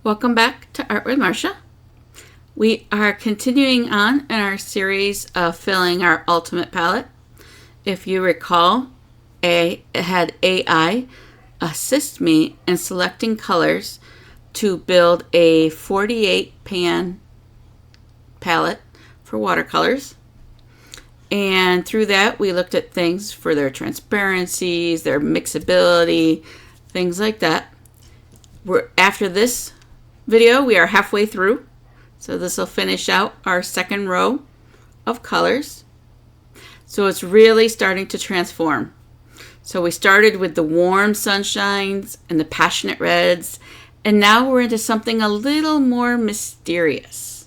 Welcome back to Art with Marsha. We are continuing on in our series of filling our ultimate palette. If you recall, I had AI assist me in selecting colors to build a 48 pan palette for watercolors. And through that, we looked at things for their transparencies, their mixability, things like that. After this video, we are halfway through. So this will finish out our second row of colors. So it's really starting to transform. So we started with the warm sunshines and the passionate reds, and now we're into something a little more mysterious.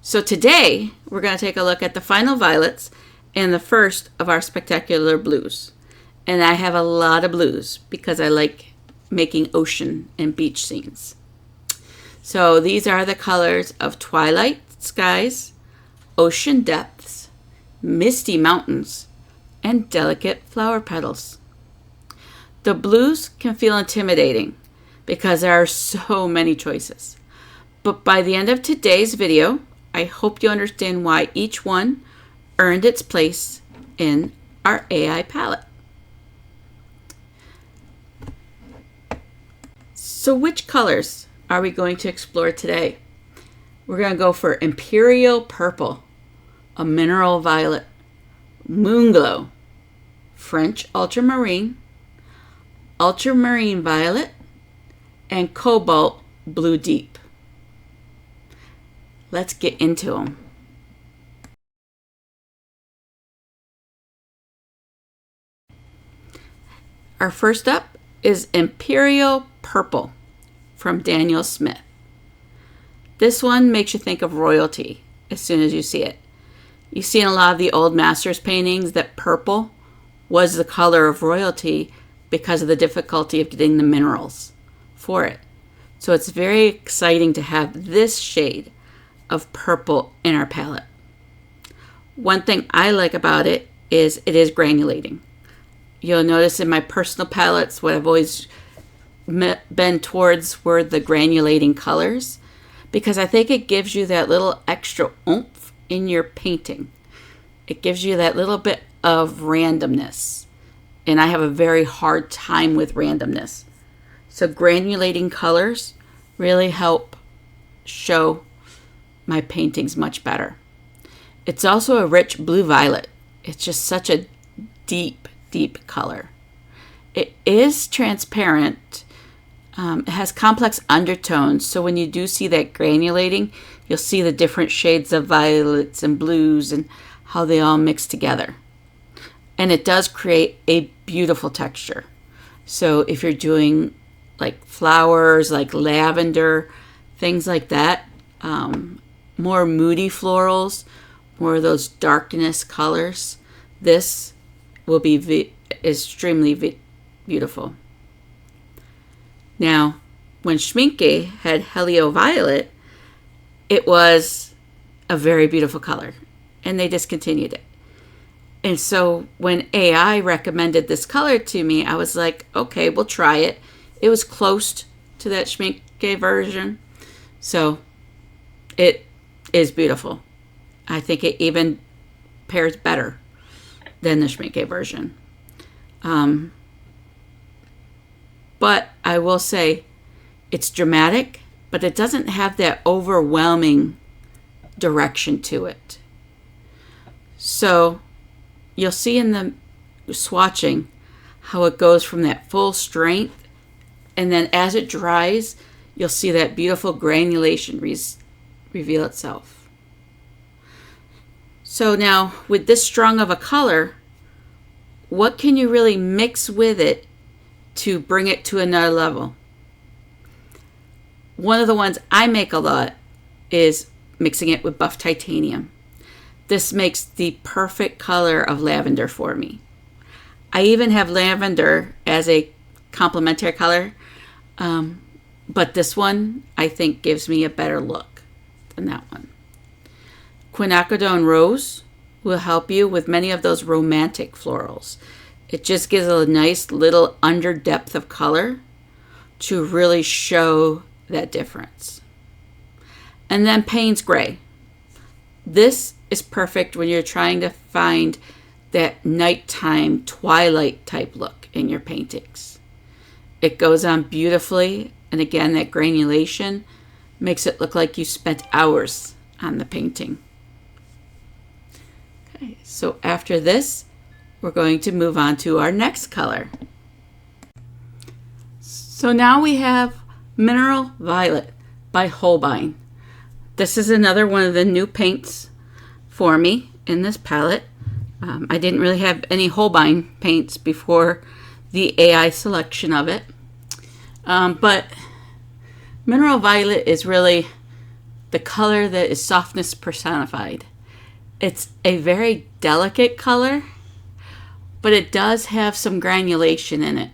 So today, we're going to take a look at the final violets and the first of our spectacular blues. And I have a lot of blues because I like making ocean and beach scenes. So these are the colors of twilight skies, ocean depths, misty mountains, and delicate flower petals. The blues can feel intimidating because there are so many choices. But by the end of today's video, I hope you understand why each one earned its place in our AI palette. So which colors are we going to explore today? We're going to go for Imperial Purple, a Mineral Violet, Moonglow, French Ultramarine, Ultramarine Violet, and Cobalt Blue Deep. Let's get into them. Our first up is Imperial Purple from Daniel Smith. This one makes you think of royalty as soon as you see it. You see in a lot of the old masters paintings that purple was the color of royalty because of the difficulty of getting the minerals for it. So it's very exciting to have this shade of purple in our palette. One thing I like about it is granulating. You'll notice in my personal palettes what I've always been towards were the granulating colors, because I think it gives you that little extra oomph in your painting. It gives you that little bit of randomness, and I have a very hard time with randomness. So granulating colors really help show my paintings much better. It's also a rich blue violet. It's just such a deep color. It is transparent. It has complex undertones, so when you do see that granulating, you'll see the different shades of violets and blues and how they all mix together. And it does create a beautiful texture. So if you're doing like flowers, like lavender, things like that, more moody florals, more of those darkness colors, this will be extremely beautiful. Now, when Schmincke had Helio Violet, it was a very beautiful color, and they discontinued it. And so when AI recommended this color to me, I was like, okay, we'll try it. It was close to that Schmincke version, so it is beautiful. I think it even pairs better than the Schmincke version. But I will say it's dramatic, but it doesn't have that overwhelming direction to it. So you'll see in the swatching how it goes from that full strength, and then as it dries, you'll see that beautiful granulation reveal itself. So now with this strong of a color, what can you really mix with it to bring it to another level? One of the ones I make a lot is mixing it with buff titanium. This makes the perfect color of lavender for me. I even have lavender as a complementary color, but this one I think gives me a better look than that one. Quinacridone Rose will help you with many of those romantic florals. It just gives a nice little under depth of color to really show that difference. And then Payne's Gray. This is perfect when you're trying to find that nighttime twilight type look in your paintings. It goes on beautifully, and again, that granulation makes it look like you spent hours on the painting. Okay, so after this, we're going to move on to our next color. So now we have Mineral Violet by Holbein. This is another one of the new paints for me in this palette. I didn't really have any Holbein paints before the AI selection of it. But Mineral Violet is really the color that is softness personified. It's a very delicate color, but it does have some granulation in it.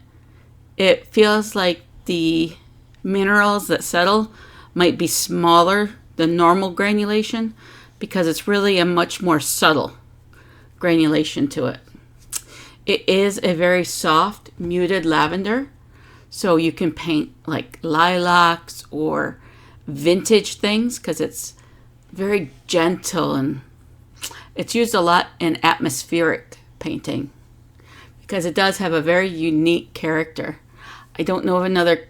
It feels like the minerals that settle might be smaller than normal granulation because it's really a much more subtle granulation to it. It is a very soft, muted lavender, so you can paint like lilacs or vintage things because it's very gentle, and it's used a lot in atmospheric painting because it does have a very unique character. I don't know of another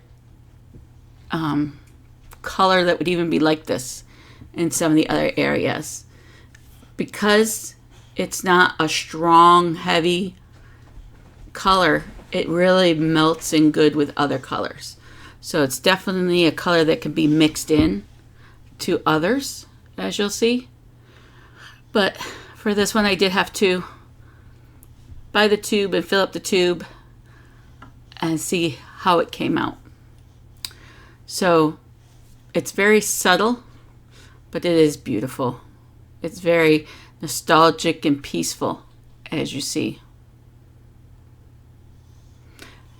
color that would even be like this in some of the other areas. Because it's not a strong, heavy color, it really melts in good with other colors. So it's definitely a color that can be mixed in to others, as you'll see. But for this one, I did have to buy the tube and fill up the tube and see how it came out. So it's very subtle, but it is beautiful. It's very nostalgic and peaceful, as you see.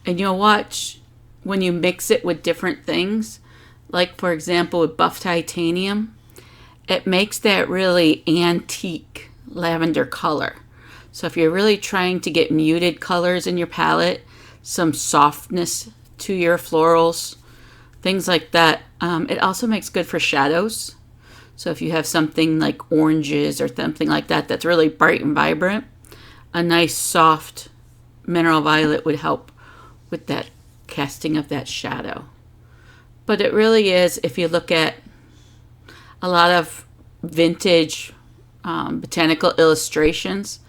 And you'll watch when you mix it with different things, like for example with buff titanium, it makes that really antique lavender color. So if you're really trying to get muted colors in your palette, some softness to your florals, things like that, it also makes good for shadows. So if you have something like oranges or something like that that's really bright and vibrant, a nice soft mineral violet would help with that casting of that shadow. But it really is, if you look at a lot of vintage botanical illustrations,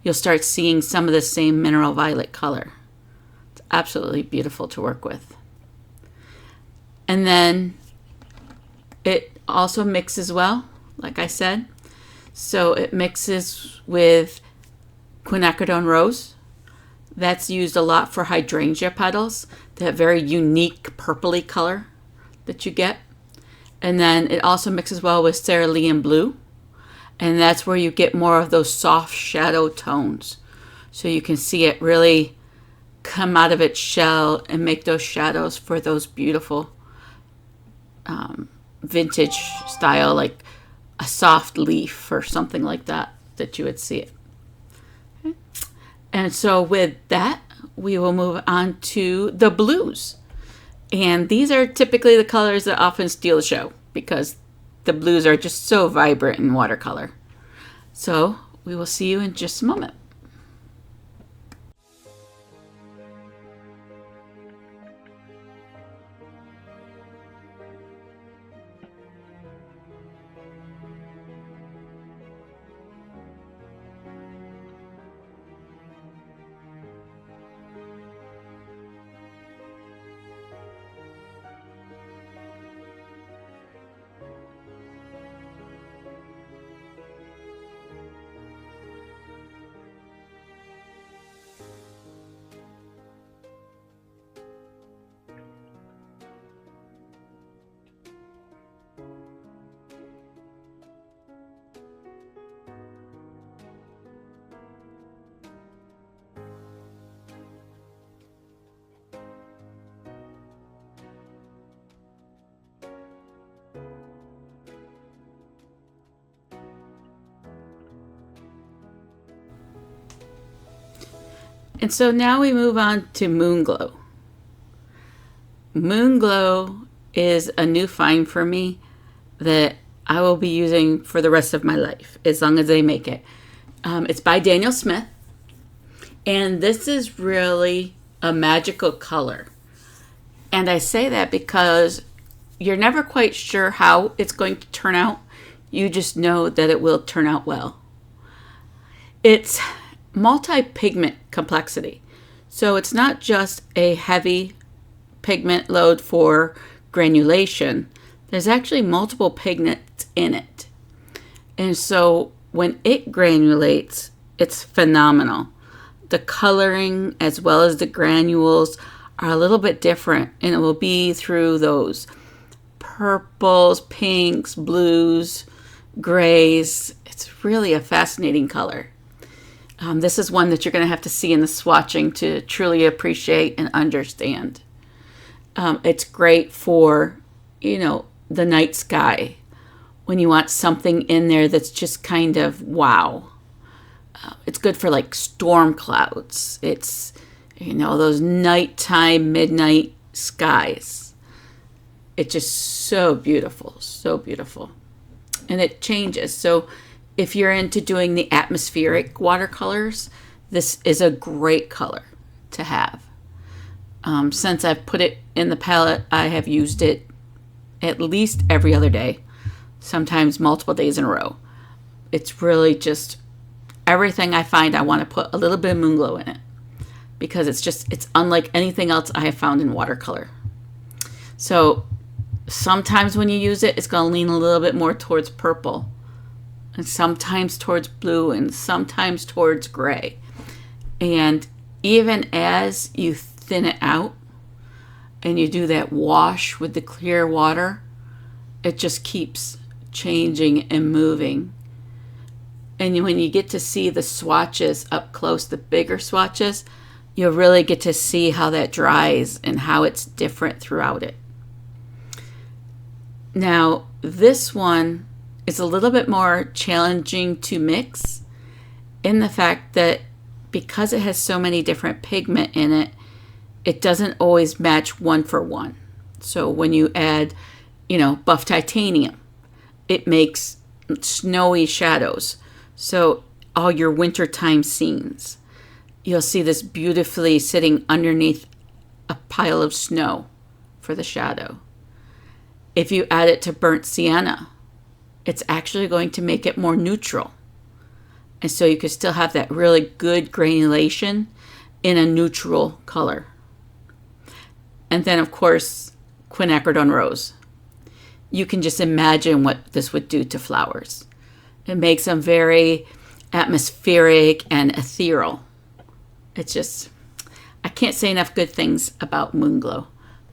you'll start seeing some of the same mineral violet color. It's absolutely beautiful to work with. And then it also mixes well, like I said. So it mixes with quinacridone rose. That's used a lot for hydrangea petals, that very unique purpley color that you get. And then it also mixes well with cerulean blue. And that's where you get more of those soft shadow tones. So you can see it really come out of its shell and make those shadows for those beautiful vintage style, like a soft leaf or something like that, that you would see it. Okay. And so with that, we will move on to the blues. And these are typically the colors that often steal the show because the blues are just so vibrant in watercolor. So we will see you in just a moment. And so now we move on to Moon Glow. Moon Glow is a new find for me that I will be using for the rest of my life, as long as they make it. It's by Daniel Smith, and this is really a magical color. And I say that because you're never quite sure how it's going to turn out. You just know that it will turn out well. It's multi-pigment complexity. So it's not just a heavy pigment load for granulation. There's actually multiple pigments in it. And so when it granulates, it's phenomenal. The coloring as well as the granules are a little bit different, and it will be through those purples, pinks, blues, grays. It's really a fascinating color. This is one that you're going to have to see in the swatching to truly appreciate and understand. It's great for, the night sky, when you want something in there that's just kind of wow. It's good for like storm clouds. It's, those nighttime, midnight skies. It's just so beautiful, so beautiful. And it changes. So if you're into doing the atmospheric watercolors, this is a great color to have. Since I've put it in the palette, I have used it at least every other day, sometimes multiple days in a row. It's really just everything I find, I want to put a little bit of moon glow in it, because it's unlike anything else I have found in watercolor. So sometimes when you use it, it's going to lean a little bit more towards purple, and sometimes towards blue, and sometimes towards gray. And even as you thin it out and you do that wash with the clear water, it just keeps changing and moving. And when you get to see the swatches up close, the bigger swatches, you'll really get to see how that dries and how it's different throughout it. Now, this one is a little bit more challenging to mix, in the fact that because it has so many different pigment in it, it doesn't always match one for one. So when you add, buff titanium, it makes snowy shadows. So all your wintertime scenes, you'll see this beautifully sitting underneath a pile of snow for the shadow. If you add it to burnt sienna, it's actually going to make it more neutral. And so you can still have that really good granulation in a neutral color. And then, of course, quinacridone rose. You can just imagine what this would do to flowers. It makes them very atmospheric and ethereal. It's just, I can't say enough good things about moon glow.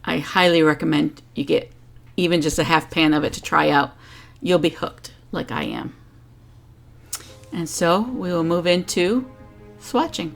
I highly recommend you get even just a half pan of it to try out. You'll be hooked like I am. And so we will move into swatching.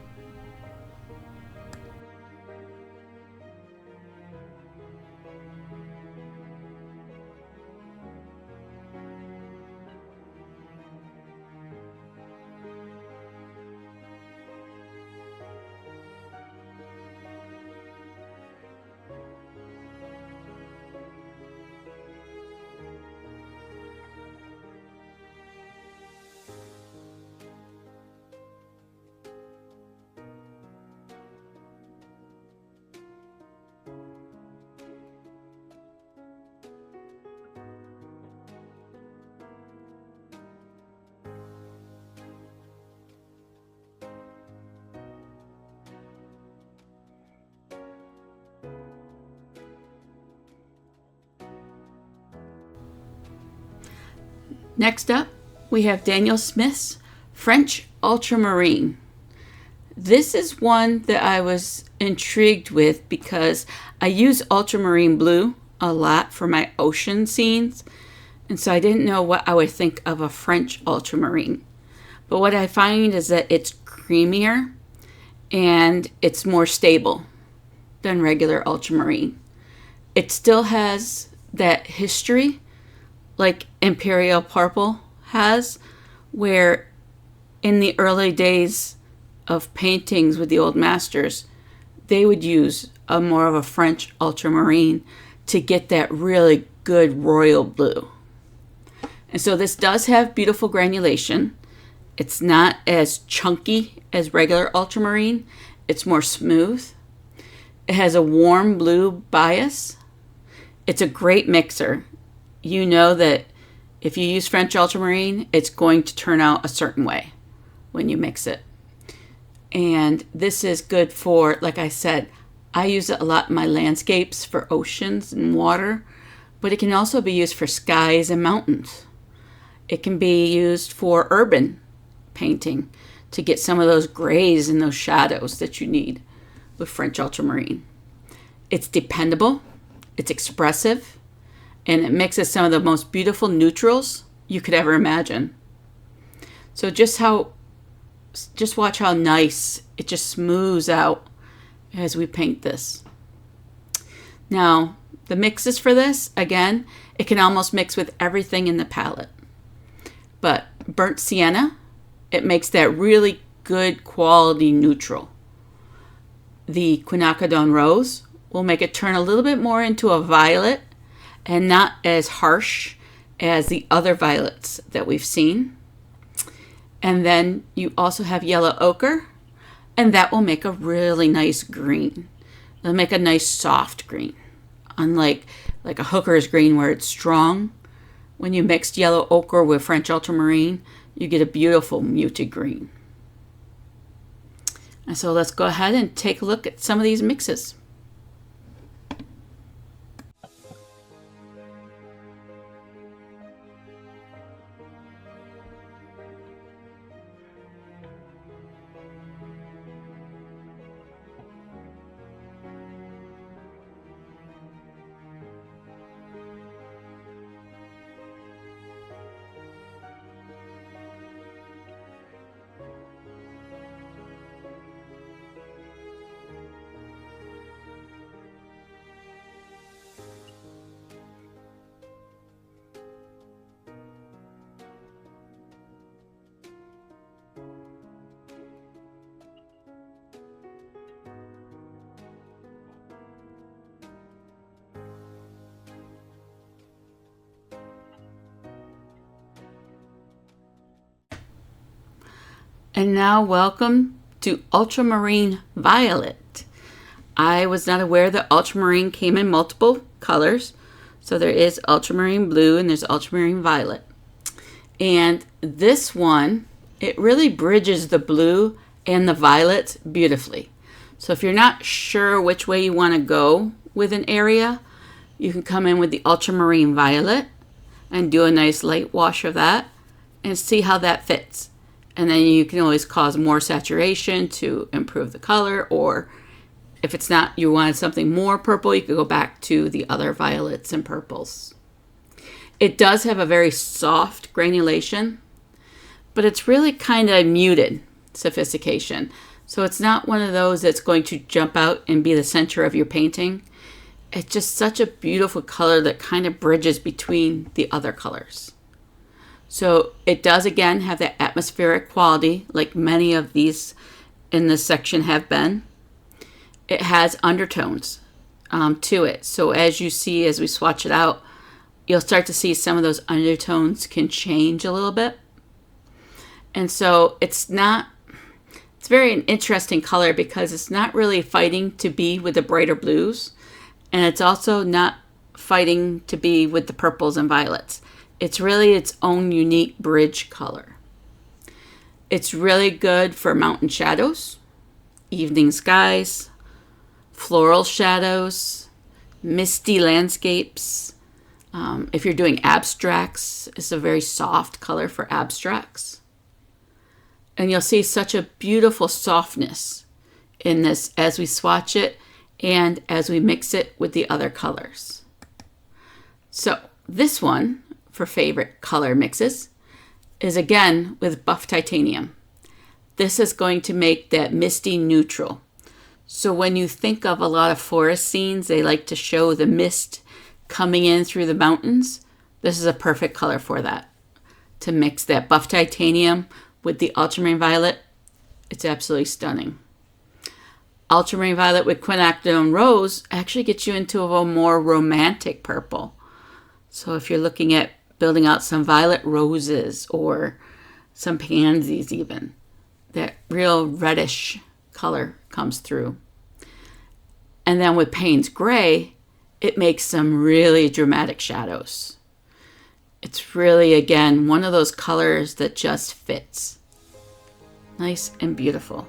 Next up, we have Daniel Smith's French Ultramarine. This is one that I was intrigued with because I use ultramarine blue a lot for my ocean scenes, and so I didn't know what I would think of a French ultramarine. But what I find is that it's creamier and it's more stable than regular ultramarine. It still has that history like Imperial Purple has, where in the early days of paintings with the old masters, they would use a more of a French ultramarine to get that really good royal blue. And so this does have beautiful granulation. It's not as chunky as regular ultramarine. It's more smooth. It has a warm blue bias. It's a great mixer. You know that if you use French ultramarine, it's going to turn out a certain way when you mix it. And this is good for, like I said, I use it a lot in my landscapes for oceans and water, but it can also be used for skies and mountains. It can be used for urban painting to get some of those grays and those shadows that you need with French ultramarine. It's dependable, it's expressive, and it mixes some of the most beautiful neutrals you could ever imagine. So just watch how nice it just smooths out as we paint this. Now, the mixes for this, again, it can almost mix with everything in the palette. But burnt sienna, it makes that really good quality neutral. The quinacridone rose will make it turn a little bit more into a violet and not as harsh as the other violets that we've seen. And then you also have yellow ochre, and that will make a really nice green. It'll make a nice soft green, unlike like a hooker's green where it's strong. When you mix yellow ochre with French ultramarine, you get a beautiful muted green. And so let's go ahead and take a look at some of these mixes. And now welcome to Ultramarine Violet. I was not aware that ultramarine came in multiple colors. So there is ultramarine blue and there's ultramarine violet. And this one, it really bridges the blue and the violet beautifully. So if you're not sure which way you want to go with an area, you can come in with the ultramarine violet and do a nice light wash of that and see how that fits. And then you can always cause more saturation to improve the color, or if it's not, you wanted something more purple, you could go back to the other violets and purples. It does have a very soft granulation, but it's really kind of muted sophistication. So it's not one of those that's going to jump out and be the center of your painting. It's just such a beautiful color that kind of bridges between the other colors. So it does, again, have that atmospheric quality like many of these in this section have been. It has undertones to it. So as you see, as we swatch it out, you'll start to see some of those undertones can change a little bit. And so it's very an interesting color because it's not really fighting to be with the brighter blues. And it's also not fighting to be with the purples and violets. It's really its own unique bridge color. It's really good for mountain shadows, evening skies, floral shadows, misty landscapes. If you're doing abstracts, it's a very soft color for abstracts. And you'll see such a beautiful softness in this as we swatch it and as we mix it with the other colors. So this one, for favorite color mixes, is again with buff titanium. This is going to make that misty neutral. So when you think of a lot of forest scenes, they like to show the mist coming in through the mountains. This is a perfect color for that. To mix that buff titanium with the ultramarine violet, it's absolutely stunning. Ultramarine violet with quinacridone rose actually gets you into a more romantic purple. So if you're looking at building out some violet roses or some pansies even, that real reddish color comes through. And then with Payne's Gray, it makes some really dramatic shadows. It's really, again, one of those colors that just fits. Nice and beautiful.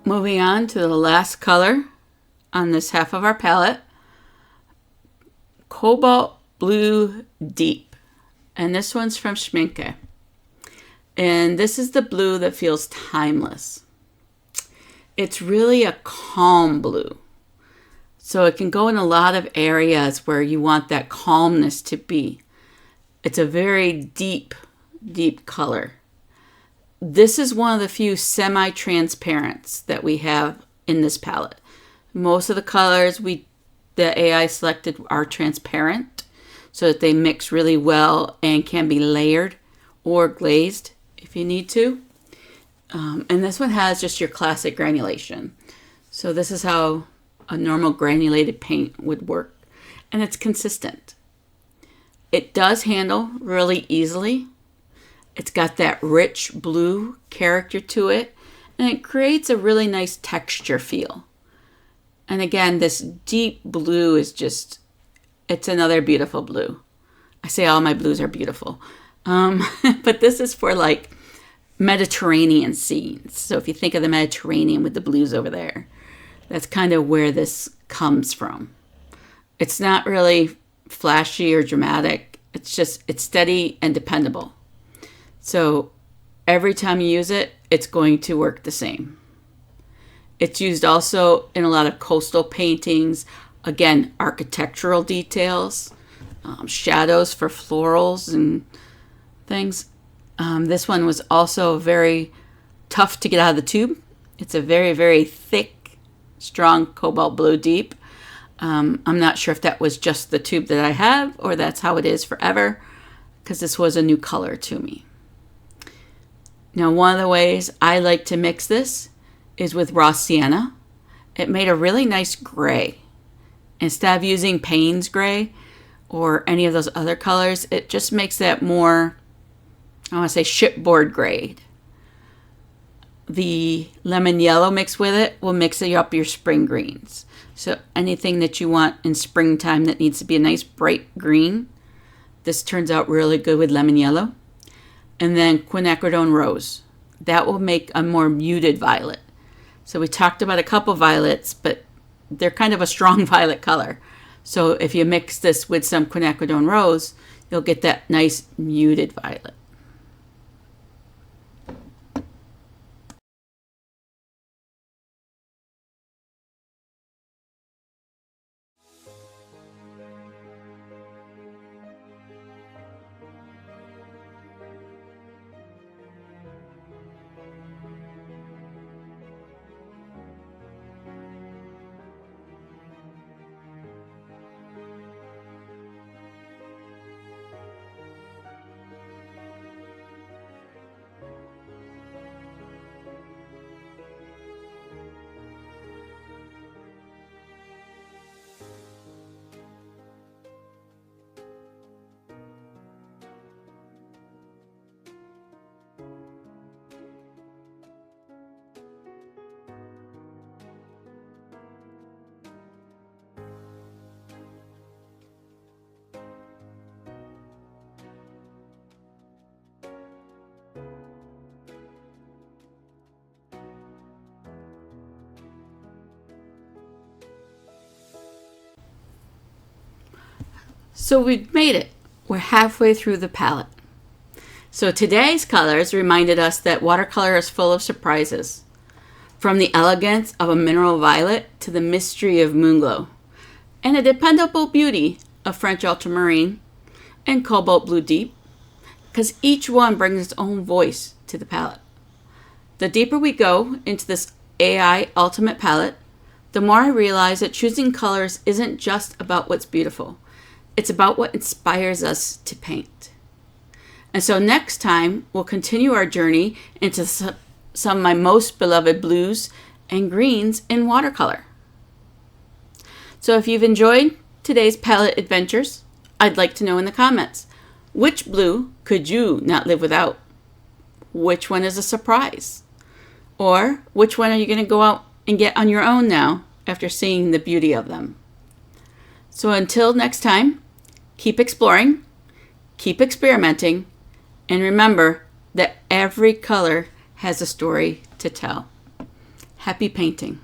Moving on to the last color on this half of our palette, Cobalt Blue Deep. And this one's from Schminke. And this is the blue that feels timeless. It's really a calm blue. So it can go in a lot of areas where you want that calmness to be. It's a very deep, deep color. This is one of the few semi-transparents that we have in this palette. Most of the colors the AI selected are transparent so that they mix really well and can be layered or glazed if you need to. And this one has just your classic granulation. So this is how a normal granulated paint would work. And it's consistent. It does handle really easily. It's got that rich blue character to it, and it creates a really nice texture feel. And again, this deep blue is just, it's another beautiful blue. I say all my blues are beautiful. But this is for like Mediterranean scenes. So if you think of the Mediterranean with the blues over there, that's kind of where this comes from. It's not really flashy or dramatic. It's steady and dependable. So every time you use it, it's going to work the same. It's used also in a lot of coastal paintings. Again, architectural details, shadows for florals and things. This one was also very tough to get out of the tube. It's a very, very thick, strong cobalt blue deep. I'm not sure if that was just the tube that I have or that's how it is forever, because this was a new color to me. Now, one of the ways I like to mix this is with raw sienna. It made a really nice gray. Instead of using Payne's Gray or any of those other colors, it just makes that more, I want to say, shipboard grade. The lemon yellow mixed with it will mix it up your spring greens. So anything that you want in springtime that needs to be a nice bright green, this turns out really good with lemon yellow. And then quinacridone rose. That will make a more muted violet. So we talked about a couple violets, but they're kind of a strong violet color. So if you mix this with some quinacridone rose, you'll get that nice muted violet. So we've made it. We're halfway through the palette. So today's colors reminded us that watercolor is full of surprises. From the elegance of a mineral violet to the mystery of moonglow, and the dependable beauty of French ultramarine and cobalt blue deep, because each one brings its own voice to the palette. The deeper we go into this AI Ultimate palette, the more I realize that choosing colors isn't just about what's beautiful. It's about what inspires us to paint. And so next time, we'll continue our journey into some of my most beloved blues and greens in watercolor. So if you've enjoyed today's palette adventures, I'd like to know in the comments, which blue could you not live without? Which one is a surprise? Or which one are you going to go out and get on your own now after seeing the beauty of them? So until next time, keep exploring, keep experimenting, and remember that every color has a story to tell. Happy painting.